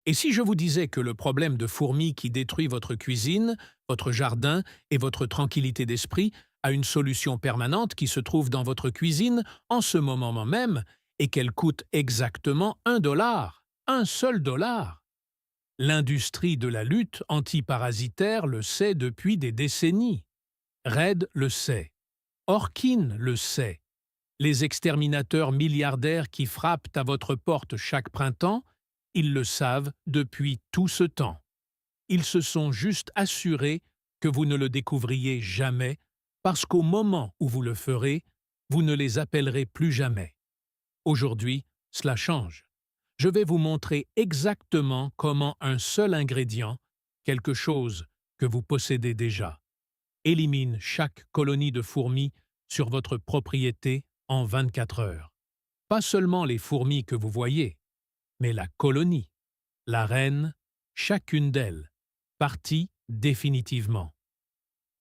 Et si je vous disais que le problème de fourmis qui détruit votre cuisine, votre jardin et votre tranquillité d'esprit a une solution permanente qui se trouve dans votre cuisine en ce moment même et qu'elle coûte exactement un seul dollar? L'industrie de la lutte antiparasitaire le sait depuis des décennies. Red le sait. Orkin le sait. Les exterminateurs milliardaires qui frappent à votre porte chaque printemps, ils le savent depuis tout ce temps. Ils se sont juste assurés que vous ne le découvriez jamais, parce qu'au moment où vous le ferez, vous ne les appellerez plus jamais. Aujourd'hui, cela change. Je vais vous montrer exactement comment un seul ingrédient, quelque chose que vous possédez déjà, élimine chaque colonie de fourmis sur votre propriété en 24 heures. Pas seulement les fourmis que vous voyez, mais la colonie, la reine, chacune d'elles, partie définitivement.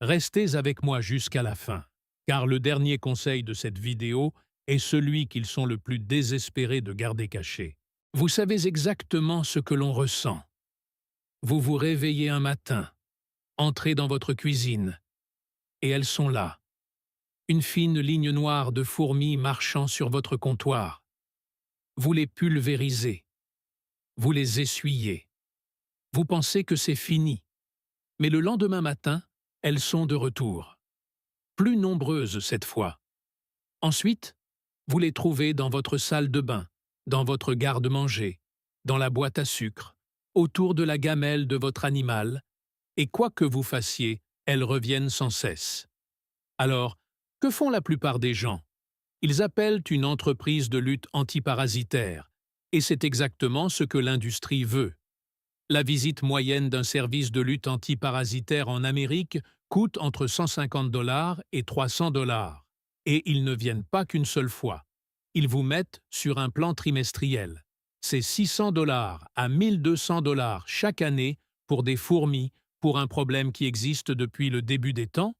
Restez avec moi jusqu'à la fin, car le dernier conseil de cette vidéo est celui qu'ils sont le plus désespérés de garder caché. Vous savez exactement ce que l'on ressent. Vous vous réveillez un matin, entrez dans votre cuisine, et elles sont là. Une fine ligne noire de fourmis marchant sur votre comptoir. Vous les pulvérisez. Vous les essuyez. Vous pensez que c'est fini. Mais le lendemain matin, elles sont de retour. Plus nombreuses cette fois. Ensuite, vous les trouvez dans votre salle de bain, dans votre garde-manger, dans la boîte à sucre, autour de la gamelle de votre animal, et quoi que vous fassiez, elles reviennent sans cesse. Alors, que font la plupart des gens? Ils appellent une entreprise de lutte antiparasitaire, et c'est exactement ce que l'industrie veut. La visite moyenne d'un service de lutte antiparasitaire en Amérique coûte entre 150 $ et 300 $. Et ils ne viennent pas qu'une seule fois. Ils vous mettent sur un plan trimestriel. C'est 600 $ à 1200 $ chaque année pour des fourmis, pour un problème qui existe depuis le début des temps.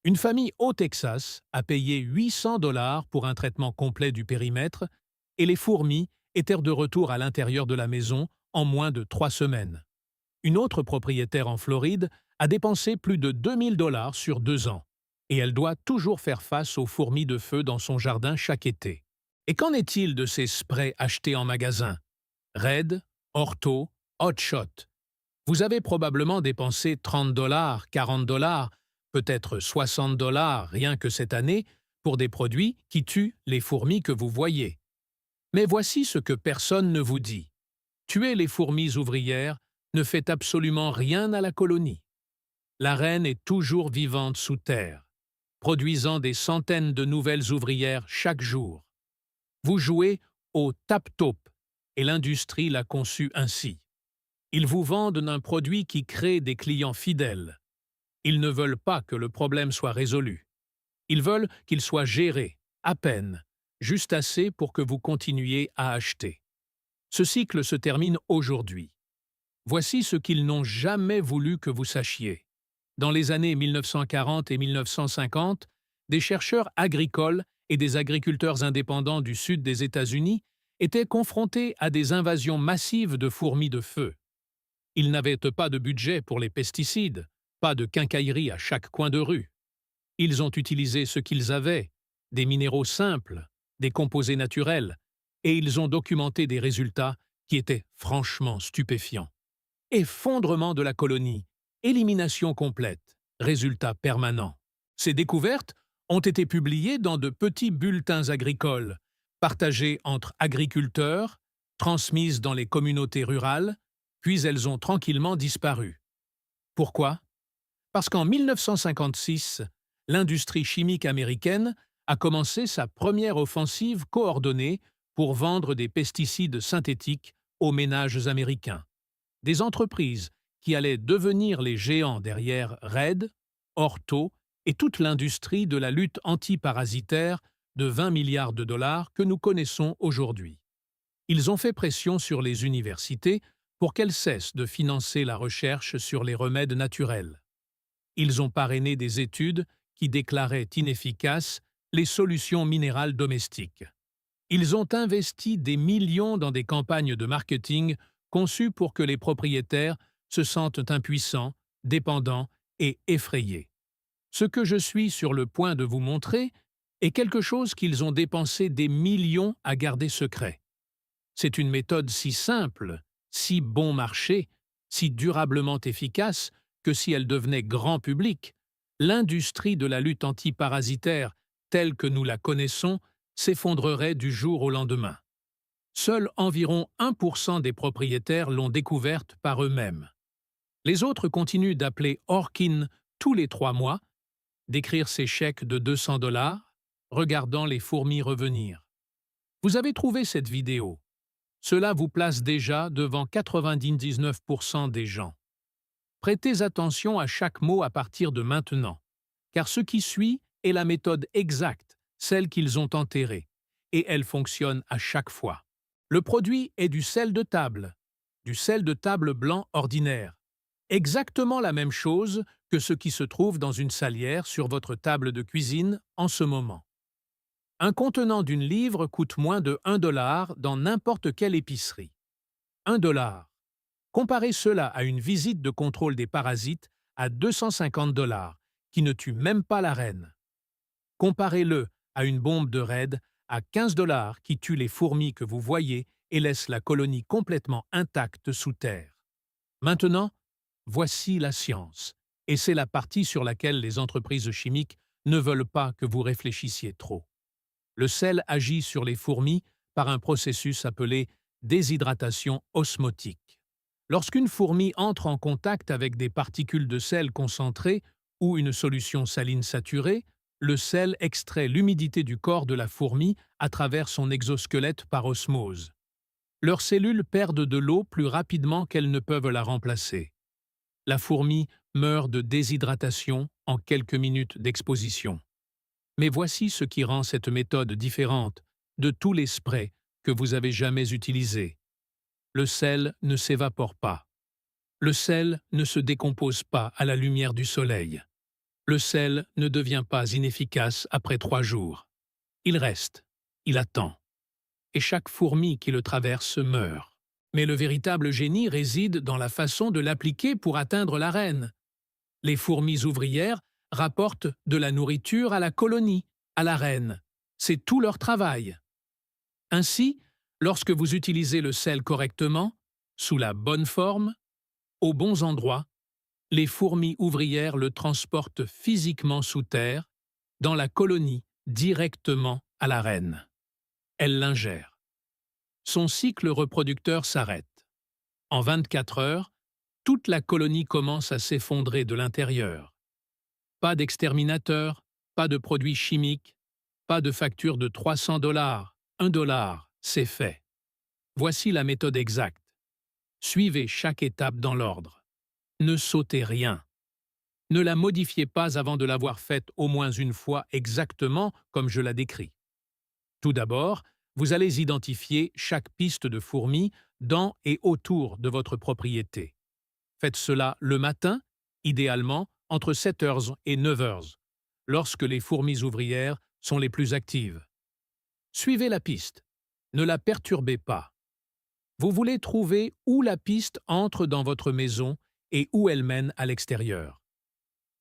Une famille au Texas a payé 800 $ pour un traitement complet du périmètre et les fourmis étaient de retour à l'intérieur de la maison en moins de 3 semaines. Une autre propriétaire en Floride a dépensé plus de 2000 $ sur 2 ans et elle doit toujours faire face aux fourmis de feu dans son jardin chaque été. Et qu'en est-il de ces sprays achetés en magasin? Red, Ortho, Hot Shot. Vous avez probablement dépensé 30 $, 40 $, peut-être 60 $ rien que cette année pour des produits qui tuent les fourmis que vous voyez. Mais voici ce que personne ne vous dit. Tuer les fourmis ouvrières ne fait absolument rien à la colonie. La reine est toujours vivante sous terre, produisant des centaines de nouvelles ouvrières chaque jour. Vous jouez au tap-taupe et l'industrie l'a conçu ainsi. Ils vous vendent un produit qui crée des clients fidèles. Ils ne veulent pas que le problème soit résolu. Ils veulent qu'il soit géré, à peine, juste assez pour que vous continuiez à acheter. Ce cycle se termine aujourd'hui. Voici ce qu'ils n'ont jamais voulu que vous sachiez. Dans les années 1940 et 1950, des chercheurs agricoles et des agriculteurs indépendants du sud des États-Unis étaient confrontés à des invasions massives de fourmis de feu. Ils n'avaient pas de budget pour les pesticides, pas de quincaillerie à chaque coin de rue. Ils ont utilisé ce qu'ils avaient, des minéraux simples, des composés naturels, et ils ont documenté des résultats qui étaient franchement stupéfiants. Effondrement de la colonie, élimination complète, résultat permanent. Ces découvertes ont été publiées dans de petits bulletins agricoles, partagés entre agriculteurs, transmises dans les communautés rurales, puis elles ont tranquillement disparu. Pourquoi? Parce qu'en 1956, l'industrie chimique américaine a commencé sa première offensive coordonnée pour vendre des pesticides synthétiques aux ménages américains. Des entreprises qui allaient devenir les géants derrière Red, Ortho et toute l'industrie de la lutte antiparasitaire de 20 milliards de dollars que nous connaissons aujourd'hui. Ils ont fait pression sur les universités pour qu'elles cessent de financer la recherche sur les remèdes naturels. Ils ont parrainé des études qui déclaraient inefficaces les solutions minérales domestiques. Ils ont investi des millions dans des campagnes de marketing conçu pour que les propriétaires se sentent impuissants, dépendants et effrayés. Ce que je suis sur le point de vous montrer est quelque chose qu'ils ont dépensé des millions à garder secret. C'est une méthode si simple, si bon marché, si durablement efficace que si elle devenait grand public, l'industrie de la lutte antiparasitaire, telle que nous la connaissons, s'effondrerait du jour au lendemain. Seuls environ 1% des propriétaires l'ont découverte par eux-mêmes. Les autres continuent d'appeler Orkin tous les 3 mois, d'écrire ces chèques de 200 $, regardant les fourmis revenir. Vous avez trouvé cette vidéo. Cela vous place déjà devant 99% des gens. Prêtez attention à chaque mot à partir de maintenant, car ce qui suit est la méthode exacte, celle qu'ils ont enterrée, et elle fonctionne à chaque fois. Le produit est du sel de table blanc ordinaire, exactement la même chose que ce qui se trouve dans une salière sur votre table de cuisine en ce moment. Un contenant d'une livre coûte moins de 1 $ dans n'importe quelle épicerie. 1 $. Comparez cela à une visite de contrôle des parasites à 250 $, qui ne tue même pas la reine. Comparez-le à une bombe de raid à 15 $ qui tue les fourmis que vous voyez et laisse la colonie complètement intacte sous terre. Maintenant, voici la science, et c'est la partie sur laquelle les entreprises chimiques ne veulent pas que vous réfléchissiez trop. Le sel agit sur les fourmis par un processus appelé déshydratation osmotique. Lorsqu'une fourmi entre en contact avec des particules de sel concentrées ou une solution saline saturée, le sel extrait l'humidité du corps de la fourmi à travers son exosquelette par osmose. Leurs cellules perdent de l'eau plus rapidement qu'elles ne peuvent la remplacer. La fourmi meurt de déshydratation en quelques minutes d'exposition. Mais voici ce qui rend cette méthode différente de tous les sprays que vous avez jamais utilisés. Le sel ne s'évapore pas. Le sel ne se décompose pas à la lumière du soleil. Le sel ne devient pas inefficace après 3 jours. Il reste, il attend. Et chaque fourmi qui le traverse meurt. Mais le véritable génie réside dans la façon de l'appliquer pour atteindre la reine. Les fourmis ouvrières rapportent de la nourriture à la colonie, à la reine. C'est tout leur travail. Ainsi, lorsque vous utilisez le sel correctement, sous la bonne forme, aux bons endroits, les fourmis ouvrières le transportent physiquement sous terre, dans la colonie, directement à la reine. Elle l'ingère. Son cycle reproducteur s'arrête. En 24 heures, toute la colonie commence à s'effondrer de l'intérieur. Pas d'exterminateur, pas de produits chimiques, pas de facture de 300 $, 1 $, c'est fait. Voici la méthode exacte. Suivez chaque étape dans l'ordre. Ne sautez rien. Ne la modifiez pas avant de l'avoir faite au moins une fois exactement comme je la décris. Tout d'abord, vous allez identifier chaque piste de fourmis dans et autour de votre propriété. Faites cela le matin, idéalement entre 7 heures et 9 heures, lorsque les fourmis ouvrières sont les plus actives. Suivez la piste. Ne la perturbez pas. Vous voulez trouver où la piste entre dans votre maison et où elle mène à l'extérieur.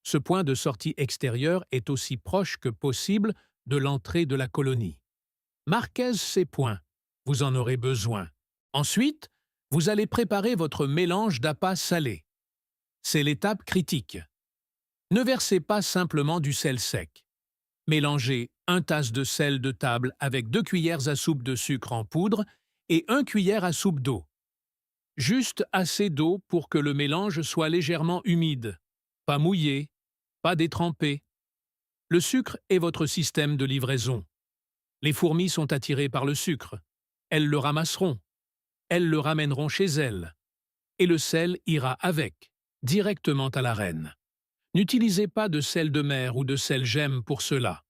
Ce point de sortie extérieure est aussi proche que possible de l'entrée de la colonie. Marquez ces points. Vous en aurez besoin. Ensuite, vous allez préparer votre mélange d'appât salé. C'est l'étape critique. Ne versez pas simplement du sel sec. Mélangez 1 tasse de sel de table avec 2 cuillères à soupe de sucre en poudre et 1 cuillère à soupe d'eau. Juste assez d'eau pour que le mélange soit légèrement humide, pas mouillé, pas détrempé. Le sucre est votre système de livraison. Les fourmis sont attirées par le sucre. Elles le ramasseront. Elles le ramèneront chez elles. Et le sel ira avec, directement à la reine. N'utilisez pas de sel de mer ou de sel gemme pour cela.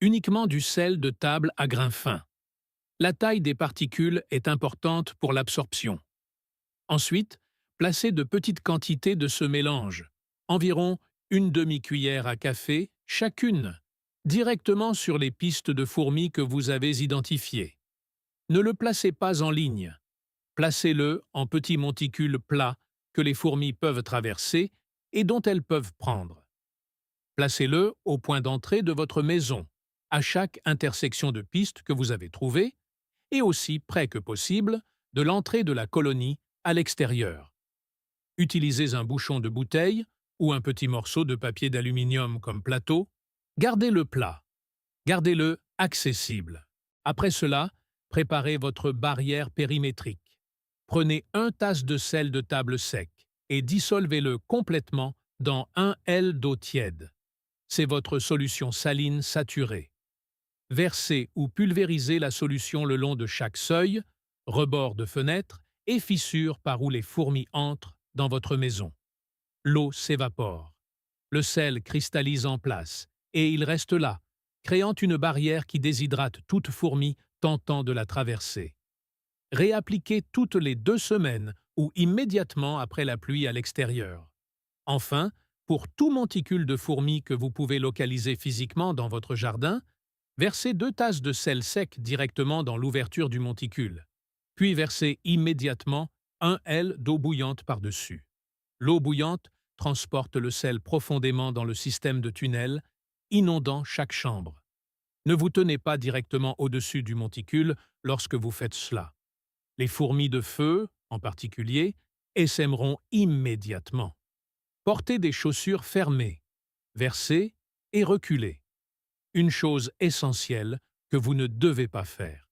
Uniquement du sel de table à grains fins. La taille des particules est importante pour l'absorption. Ensuite, placez de petites quantités de ce mélange, environ une demi-cuillère à café chacune, directement sur les pistes de fourmis que vous avez identifiées. Ne le placez pas en ligne. Placez-le en petits monticules plats que les fourmis peuvent traverser et dont elles peuvent prendre. Placez-le au point d'entrée de votre maison, à chaque intersection de piste que vous avez trouvée, et aussi près que possible de l'entrée de la colonie à l'extérieur. Utilisez un bouchon de bouteille ou un petit morceau de papier d'aluminium comme plateau. Gardez-le plat. Gardez-le accessible. Après cela, préparez votre barrière périmétrique. Prenez 1 tasse de sel de table sec et dissolvez-le complètement dans 1 L d'eau tiède. C'est votre solution saline saturée. Versez ou pulvérisez la solution le long de chaque seuil, rebord de fenêtre et fissure par où les fourmis entrent dans votre maison. L'eau s'évapore. Le sel cristallise en place et il reste là, créant une barrière qui déshydrate toute fourmi tentant de la traverser. Réappliquez toutes les 2 semaines ou immédiatement après la pluie à l'extérieur. Enfin, pour tout monticule de fourmis que vous pouvez localiser physiquement dans votre jardin, versez 2 tasses de sel sec directement dans l'ouverture du monticule. Puis versez immédiatement 1 L d'eau bouillante par-dessus. L'eau bouillante transporte le sel profondément dans le système de tunnel, inondant chaque chambre. Ne vous tenez pas directement au-dessus du monticule lorsque vous faites cela. Les fourmis de feu, en particulier, essaimeront immédiatement. Portez des chaussures fermées, versez et reculez. Une chose essentielle que vous ne devez pas faire.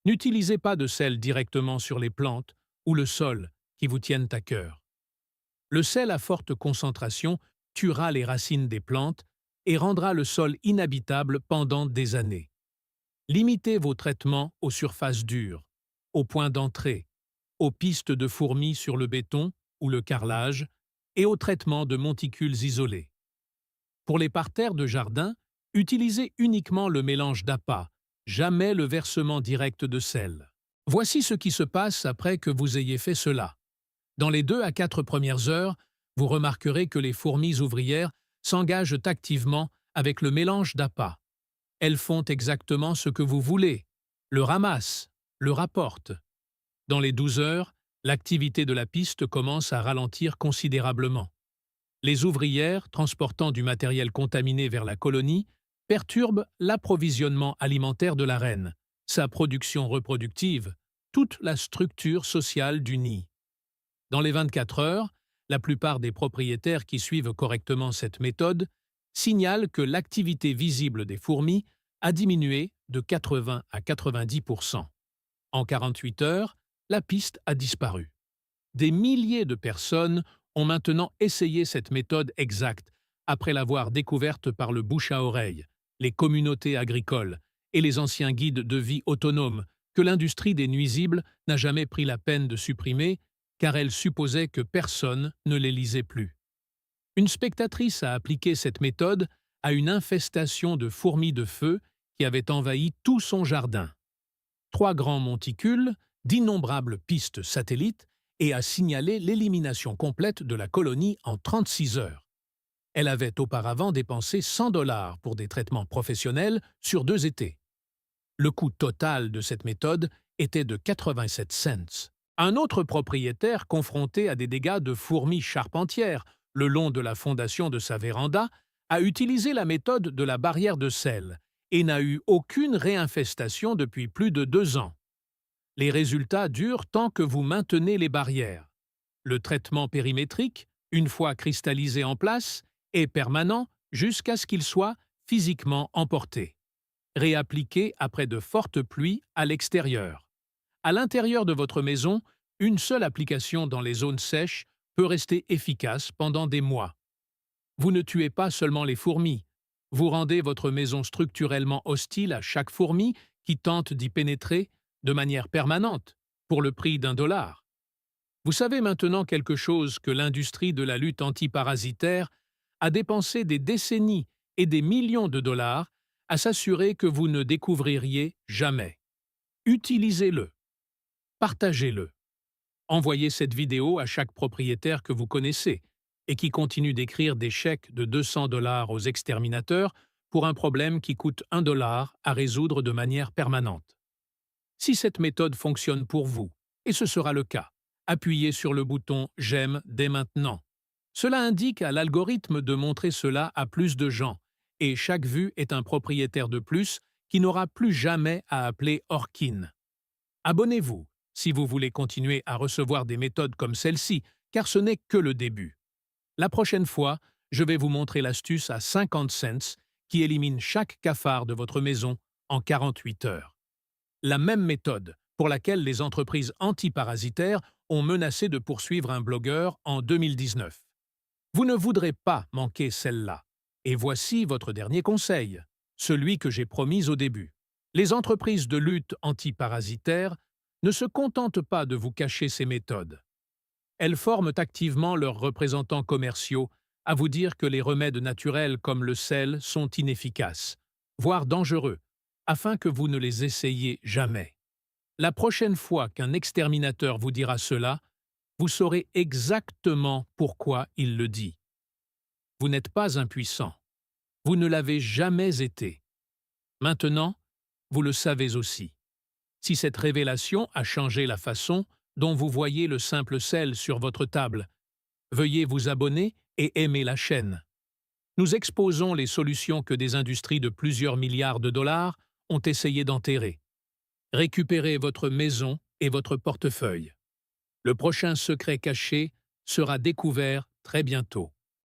N'utilisez pas de sel directement sur les plantes ou le sol qui vous tiennent à cœur. Le sel à forte concentration tuera les racines des plantes et rendra le sol inhabitable pendant des années. Limitez vos traitements aux surfaces dures, aux points d'entrée, aux pistes de fourmis sur le béton ou le carrelage et aux traitements de monticules isolés. Pour les parterres de jardin, utilisez uniquement le mélange d'appât, jamais le versement direct de sel. Voici ce qui se passe après que vous ayez fait cela. Dans les 2 à 4 premières heures, vous remarquerez que les fourmis ouvrières s'engagent activement avec le mélange d'appât. Elles font exactement ce que vous voulez, le ramassent, le rapportent. Dans les 12 heures, l'activité de la piste commence à ralentir considérablement. Les ouvrières, transportant du matériel contaminé vers la colonie, perturbent l'approvisionnement alimentaire de la reine, sa production reproductive, toute la structure sociale du nid. Dans les 24 heures, la plupart des propriétaires qui suivent correctement cette méthode signalent que l'activité visible des fourmis a diminué de 80 à 90%. En 48 heures, la piste a disparu. Des milliers de personnes ont maintenant essayé cette méthode exacte après l'avoir découverte par le bouche à oreille, les communautés agricoles et les anciens guides de vie autonomes que l'industrie des nuisibles n'a jamais pris la peine de supprimer car elle supposait que personne ne les lisait plus. Une spectatrice a appliqué cette méthode à une infestation de fourmis de feu qui avait envahi tout son jardin. 3 grands monticules, d'innombrables pistes satellites et a signalé l'élimination complète de la colonie en 36 heures. Elle avait auparavant dépensé 100 $ pour des traitements professionnels sur 2 étés. Le coût total de cette méthode était de 87 cents. Un autre propriétaire confronté à des dégâts de fourmis charpentières le long de la fondation de sa véranda a utilisé la méthode de la barrière de sel et n'a eu aucune réinfestation depuis plus de 2 ans. Les résultats durent tant que vous maintenez les barrières. Le traitement périmétrique, une fois cristallisé en place, est permanent jusqu'à ce qu'il soit physiquement emporté. Réappliqué après de fortes pluies à l'extérieur. À l'intérieur de votre maison, une seule application dans les zones sèches peut rester efficace pendant des mois. Vous ne tuez pas seulement les fourmis, vous rendez votre maison structurellement hostile à chaque fourmi qui tente d'y pénétrer de manière permanente, pour le prix d'1 $. Vous savez maintenant quelque chose que l'industrie de la lutte antiparasitaire a dépensé des décennies et des millions de dollars à s'assurer que vous ne découvririez jamais. Utilisez-le. Partagez-le. Envoyez cette vidéo à chaque propriétaire que vous connaissez et qui continue d'écrire des chèques de 200 $ aux exterminateurs pour un problème qui coûte 1 $ à résoudre de manière permanente. Si cette méthode fonctionne pour vous, Et ce sera le cas. Appuyez sur le bouton « J'aime » dès maintenant. Cela indique à l'algorithme de montrer cela à plus de gens, et chaque vue est un propriétaire de plus qui n'aura plus jamais à appeler Orkin. Abonnez-vous si vous voulez continuer à recevoir des méthodes comme celle-ci, car ce n'est que le début. La prochaine fois, je vais vous montrer l'astuce à 50 cents qui élimine chaque cafard de votre maison en 48 heures. La même méthode pour laquelle les entreprises antiparasitaires ont menacé de poursuivre un blogueur en 2019. Vous ne voudrez pas manquer celle-là. Et voici votre dernier conseil, celui que j'ai promis au début. Les entreprises de lutte antiparasitaire ne se contentent pas de vous cacher ces méthodes. Elles forment activement leurs représentants commerciaux à vous dire que les remèdes naturels comme le sel sont inefficaces, voire dangereux, afin que vous ne les essayiez jamais. La prochaine fois qu'un exterminateur vous dira cela, vous saurez exactement pourquoi il le dit. Vous n'êtes pas impuissant. Vous ne l'avez jamais été. Maintenant, vous le savez aussi. Si cette révélation a changé la façon dont vous voyez le simple sel sur votre table, veuillez vous abonner et aimer la chaîne. Nous exposons les solutions que des industries de plusieurs milliards de dollars ont essayé d'enterrer. Récupérez votre maison et votre portefeuille. Le prochain secret caché sera découvert très bientôt.